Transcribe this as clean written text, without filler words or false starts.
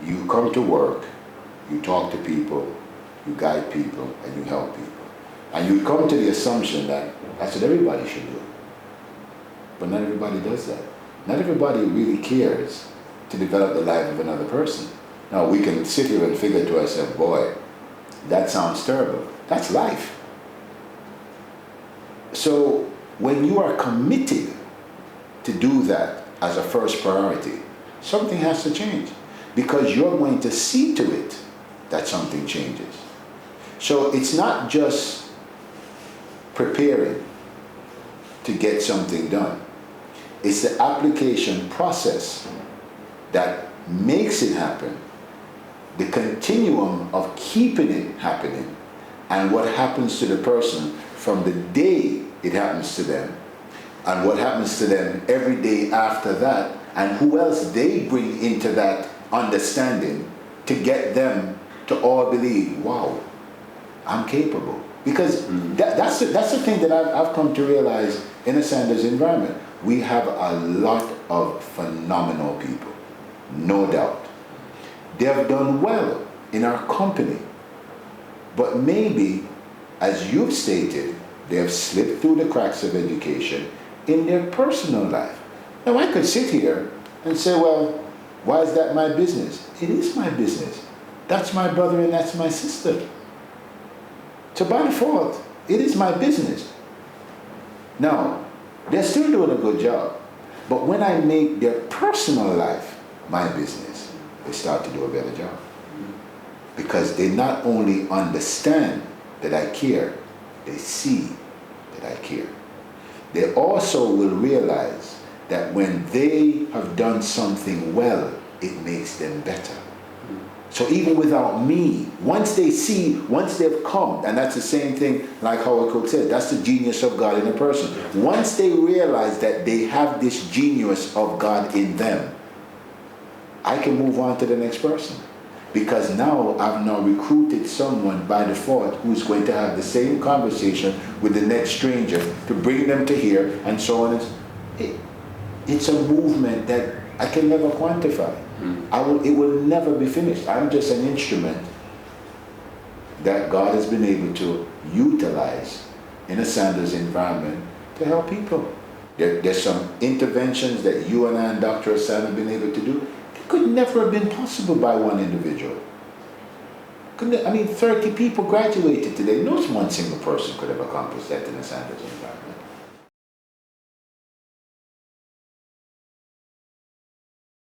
you come to work, you talk to people, you guide people, and you help people. And you come to the assumption that that's what everybody should do. But not everybody does that. Not everybody really cares to develop the life of another person. Now, we can sit here and figure to ourselves, boy, that sounds terrible. That's life. So when you are committed to do that as a first priority, something has to change, because you're going to see to it that something changes. So it's not just preparing to get something done. It's the application process that makes it happen, the continuum of keeping it happening, and what happens to the person from the day it happens to them, and what happens to them every day after that, and who else they bring into that understanding to get them to all believe, wow, I'm capable. Because that's the thing that I've come to realize in a Sandals environment. We have a lot of phenomenal people, no doubt. They have done well in our company, but maybe, as you've stated, they have slipped through the cracks of education in their personal life. Now, I could sit here and say, well, why is that my business? It is my business. That's my brother and that's my sister. So by default, it is my business. Now, they're still doing a good job, but when I make their personal life my business, they start to do a better job. Because they not only understand that I care, they see that I care. They also will realize that when they have done something well, it makes them better. So even without me, once they've come, and that's the same thing like Howard Cook said, that's the genius of God in a person. Once they realize that they have this genius of God in them, I can move on to the next person. Because now I've now recruited someone by default who's going to have the same conversation with the next stranger to bring them to here and so on. It's a movement that I can never quantify. It will never be finished. I'm just an instrument that God has been able to utilize in a Sandals environment to help people. There's some interventions that you and I and Dr. Hassan have been able to do. It could never have been possible by one individual. 30 people graduated today. No one single person could have accomplished that in a Sandals environment.